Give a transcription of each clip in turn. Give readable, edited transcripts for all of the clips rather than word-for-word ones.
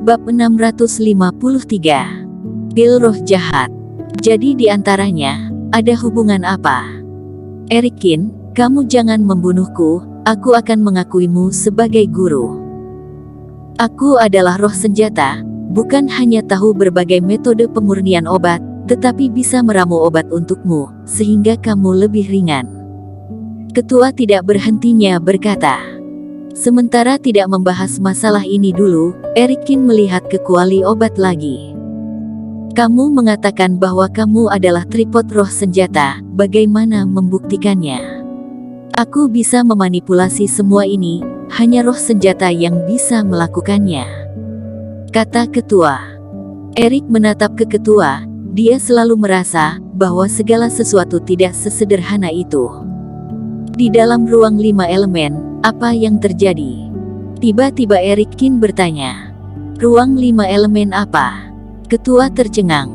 Bab 653. Pil roh jahat. Jadi di antaranya, ada hubungan apa? Erikin, kamu jangan membunuhku, aku akan mengakuimu sebagai guru. Aku adalah roh senjata, bukan hanya tahu berbagai metode pemurnian obat, tetapi bisa meramu obat untukmu, sehingga kamu lebih ringan. Ketua tidak berhentinya berkata. Sementara tidak membahas masalah ini dulu, Erikin melihat ke kuali obat lagi. Kamu mengatakan bahwa kamu adalah tripod roh senjata, bagaimana membuktikannya? Aku bisa memanipulasi semua ini, hanya roh senjata yang bisa melakukannya, kata ketua. Erik menatap ke ketua, dia selalu merasa bahwa segala sesuatu tidak sesederhana itu. Di dalam ruang 5 elemen, apa yang terjadi? Tiba-tiba Erikin bertanya. Ruang 5 elemen apa? Ketua tercengang.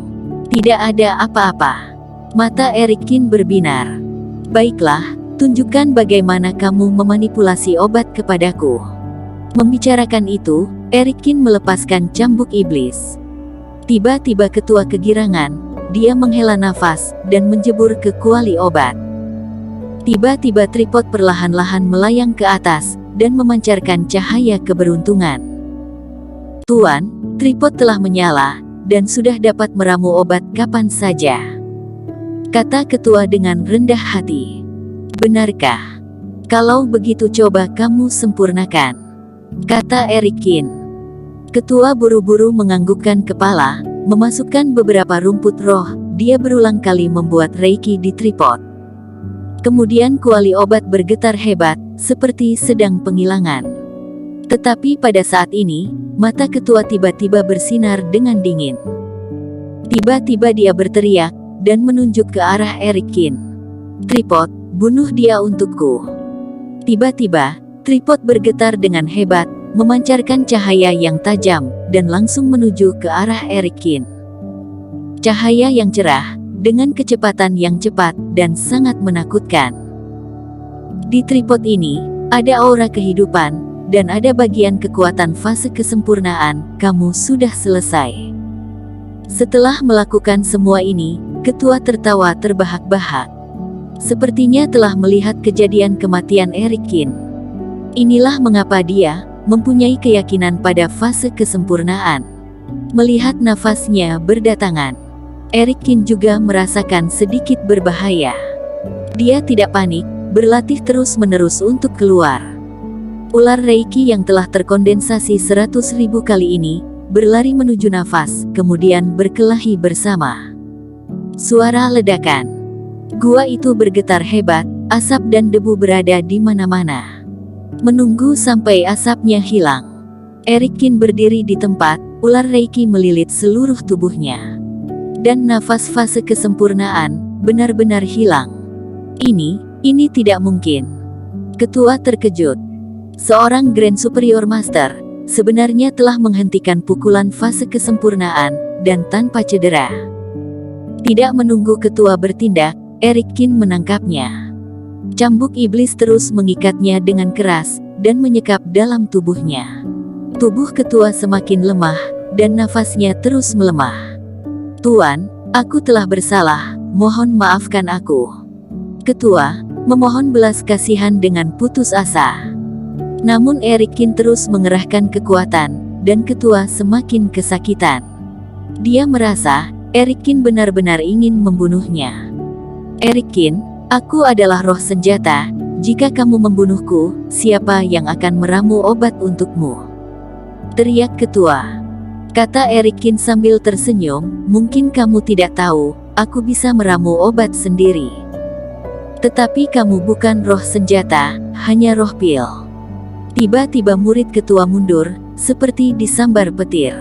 Tidak ada apa-apa. Mata Erikin berbinar. Baiklah, tunjukkan bagaimana kamu memanipulasi obat kepadaku. Membicarakan itu, Erikin melepaskan cambuk iblis. Tiba-tiba ketua kegirangan, dia menghela nafas dan menjebur ke kuali obat. Tiba-tiba tripod perlahan-lahan melayang ke atas dan memancarkan cahaya keberuntungan. Tuan, tripod telah menyala dan sudah dapat meramu obat kapan saja, kata ketua dengan rendah hati. Benarkah? Kalau begitu coba kamu sempurnakan, kata Erikin. Ketua buru-buru menganggukkan kepala, memasukkan beberapa rumput roh, dia berulang kali membuat reiki di tripod. Kemudian kuali obat bergetar hebat, seperti sedang penghilangan. Tetapi pada saat ini, mata ketua tiba-tiba bersinar dengan dingin. Tiba-tiba dia berteriak, dan menunjuk ke arah Erikin. Tripod, bunuh dia untukku. Tiba-tiba, tripod bergetar dengan hebat, memancarkan cahaya yang tajam, dan langsung menuju ke arah Erikin. Cahaya yang cerah, dengan kecepatan yang cepat dan sangat menakutkan. Di tripod ini, ada aura kehidupan, dan ada bagian kekuatan fase kesempurnaan, kamu sudah selesai. Setelah melakukan semua ini, ketua tertawa terbahak-bahak. Sepertinya telah melihat kejadian kematian Erikin. Inilah mengapa dia mempunyai keyakinan pada fase kesempurnaan. Melihat nafasnya berdatangan, Erikin juga merasakan sedikit berbahaya. Dia tidak panik, berlatih terus-menerus untuk keluar. Ular reiki yang telah terkondensasi 100.000 kali ini, berlari menuju nafas, kemudian berkelahi bersama. Suara ledakan. Gua itu bergetar hebat, asap dan debu berada di mana-mana. Menunggu sampai asapnya hilang, Erikin berdiri di tempat, ular reiki melilit seluruh tubuhnya. Dan nafas fase kesempurnaan benar-benar hilang. Ini tidak mungkin. Ketua terkejut. Seorang Grand Superior Master sebenarnya telah menghentikan pukulan fase kesempurnaan dan tanpa cedera. Tidak menunggu ketua bertindak, Erikin menangkapnya. Cambuk iblis terus mengikatnya dengan keras dan menyekap dalam tubuhnya. Tubuh ketua semakin lemah dan nafasnya terus melemah. Tuan, aku telah bersalah, mohon maafkan aku. Ketua memohon belas kasihan dengan putus asa. Namun Erikin terus mengerahkan kekuatan, dan ketua semakin kesakitan. Dia merasa, Erikin benar-benar ingin membunuhnya. Erikin, aku adalah roh senjata, jika kamu membunuhku, siapa yang akan meramu obat untukmu? Teriak ketua. Kata Erikin sambil tersenyum, mungkin kamu tidak tahu, aku bisa meramu obat sendiri. Tetapi kamu bukan roh senjata, hanya roh pil. Tiba-tiba murid ketua mundur, seperti disambar petir.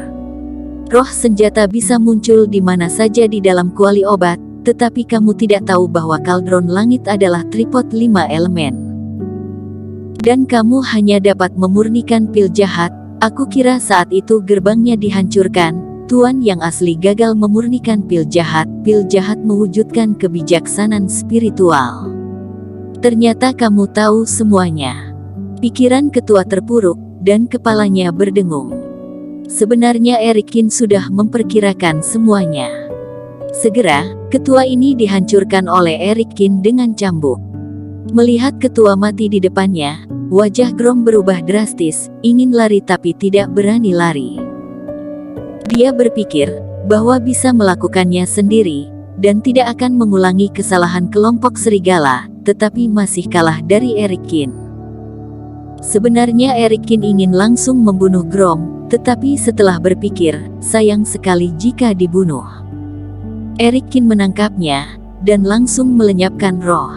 Roh senjata bisa muncul di mana saja di dalam kuali obat, tetapi kamu tidak tahu bahwa kaldron langit adalah tripod 5 elemen. Dan kamu hanya dapat memurnikan pil jahat. Aku kira saat itu gerbangnya dihancurkan, Tuan yang asli gagal memurnikan pil jahat mewujudkan kebijaksanaan spiritual. Ternyata kamu tahu semuanya. Pikiran ketua terpuruk, dan kepalanya berdengung. Sebenarnya Erikin sudah memperkirakan semuanya. Segera, ketua ini dihancurkan oleh Erikin dengan cambuk. Melihat ketua mati di depannya, wajah Grom berubah drastis, ingin lari tapi tidak berani lari. Dia berpikir bahwa bisa melakukannya sendiri, dan tidak akan mengulangi kesalahan kelompok serigala, tetapi masih kalah dari Erikin. Sebenarnya Erikin ingin langsung membunuh Grom, tetapi setelah berpikir, sayang sekali jika dibunuh. Erikin menangkapnya, dan langsung melenyapkan roh.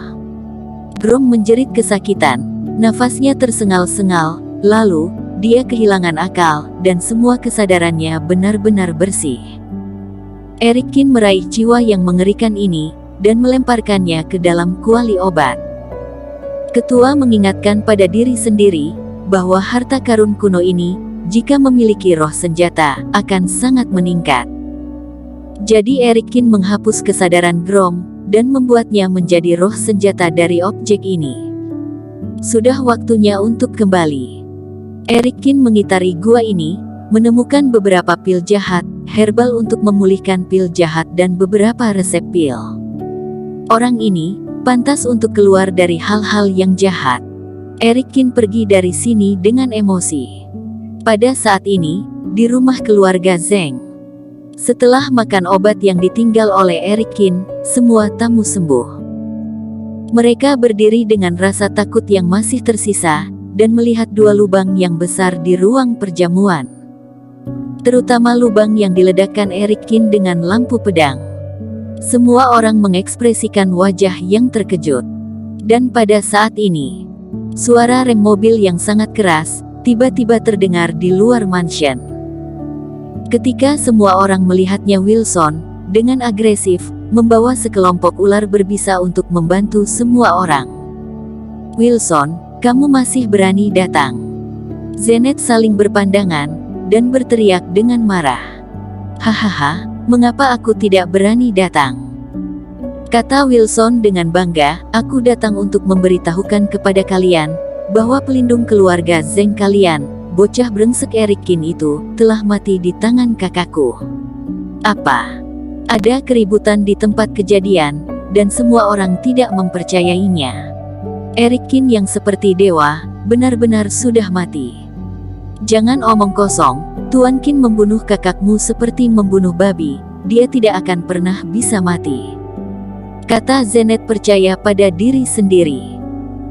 Grom menjerit kesakitan, nafasnya tersengal-sengal, lalu, dia kehilangan akal, dan semua kesadarannya benar-benar bersih. Erikin meraih jiwa yang mengerikan ini, dan melemparkannya ke dalam kuali obat. Ketua mengingatkan pada diri sendiri, bahwa harta karun kuno ini, jika memiliki roh senjata, akan sangat meningkat. Jadi Erikin menghapus kesadaran Grom, dan membuatnya menjadi roh senjata dari objek ini. Sudah waktunya untuk kembali. Erikin mengitari gua ini, menemukan beberapa pil jahat, herbal untuk memulihkan pil jahat dan beberapa resep pil. Orang ini pantas untuk keluar dari hal-hal yang jahat. Erikin pergi dari sini dengan emosi. Pada saat ini, di rumah keluarga Zeng. Setelah makan obat yang ditinggal oleh Erikin, semua tamu sembuh. Mereka berdiri dengan rasa takut yang masih tersisa, dan melihat dua lubang yang besar di ruang perjamuan. Terutama lubang yang diledakkan Erikin dengan lampu pedang. Semua orang mengekspresikan wajah yang terkejut. Dan pada saat ini, suara rem mobil yang sangat keras, tiba-tiba terdengar di luar mansion. Ketika semua orang melihatnya, Wilson, dengan agresif, membawa sekelompok ular berbisa untuk membantu semua orang. Wilson, kamu masih berani datang? Zenet saling berpandangan, dan berteriak dengan marah. Hahaha, mengapa aku tidak berani datang? Kata Wilson dengan bangga, aku datang untuk memberitahukan kepada kalian, bahwa pelindung keluarga Zeng kalian, bocah brengsek Erikin itu, telah mati di tangan kakakku. Apa? Ada keributan di tempat kejadian, dan semua orang tidak mempercayainya. Erikin yang seperti dewa, benar-benar sudah mati. Jangan omong kosong, Tuan Qin membunuh kakakmu seperti membunuh babi, dia tidak akan pernah bisa mati. Kata Zenet percaya pada diri sendiri.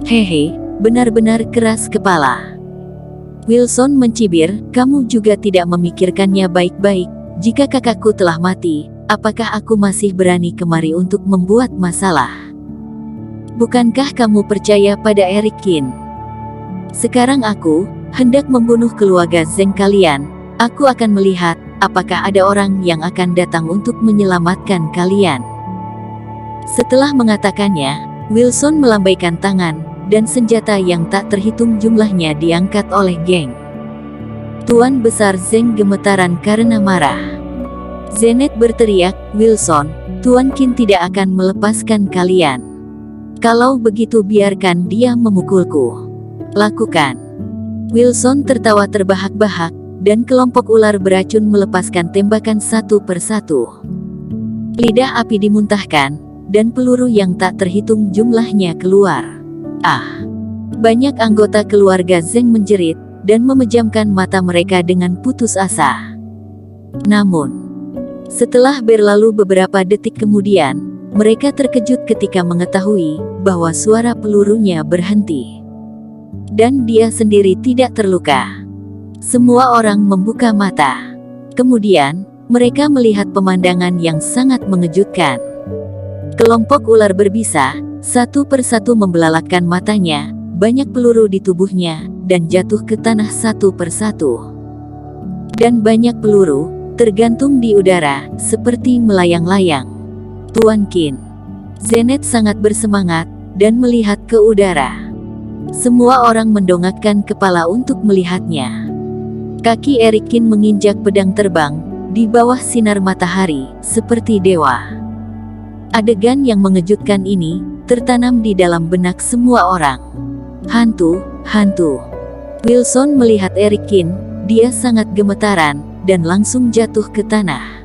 Hehe, benar-benar keras kepala. Wilson mencibir, kamu juga tidak memikirkannya baik-baik, jika kakakku telah mati, apakah aku masih berani kemari untuk membuat masalah? Bukankah kamu percaya pada Erikin? Sekarang aku hendak membunuh keluarga Zeng kalian, aku akan melihat, apakah ada orang yang akan datang untuk menyelamatkan kalian. Setelah mengatakannya, Wilson melambaikan tangan, dan senjata yang tak terhitung jumlahnya diangkat oleh geng. Tuan Besar Zeng gemetaran karena marah. Zenet berteriak, Wilson, Tuan Qin tidak akan melepaskan kalian. Kalau begitu biarkan dia memukulku. Lakukan. Wilson tertawa terbahak-bahak, dan kelompok ular beracun melepaskan tembakan satu persatu. Lidah api dimuntahkan, dan peluru yang tak terhitung jumlahnya keluar. Ah! Banyak anggota keluarga Zeng menjerit, dan memejamkan mata mereka dengan putus asa. Namun, setelah berlalu beberapa detik kemudian, mereka terkejut ketika mengetahui bahwa suara pelurunya berhenti. Dan dia sendiri tidak terluka. Semua orang membuka mata. Kemudian, mereka melihat pemandangan yang sangat mengejutkan. Kelompok ular berbisa, satu persatu membelalakkan matanya, banyak peluru di tubuhnya, dan jatuh ke tanah satu persatu. Dan banyak peluru, tergantung di udara, seperti melayang-layang. Tuan Qin. Zenet sangat bersemangat, dan melihat ke udara. Semua orang mendongakkan kepala untuk melihatnya. Kaki Erikin menginjak pedang terbang, di bawah sinar matahari, seperti dewa. Adegan yang mengejutkan ini, tertanam di dalam benak semua orang. Hantu, hantu. Wilson melihat Erikin, Dia sangat gemetaran dan langsung jatuh ke tanah.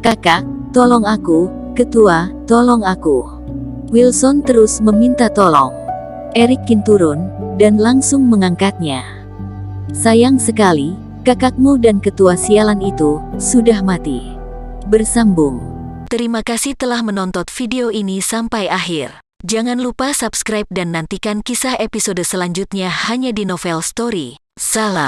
"Kakak, tolong aku, Ketua, tolong aku." Wilson terus meminta tolong. Erikin turun dan langsung mengangkatnya. "Sayang sekali, kakakmu dan ketua sialan itu sudah mati." Bersambung. Terima kasih telah menonton video ini sampai akhir. Jangan lupa subscribe dan nantikan kisah episode selanjutnya hanya di Novel Story. Salam.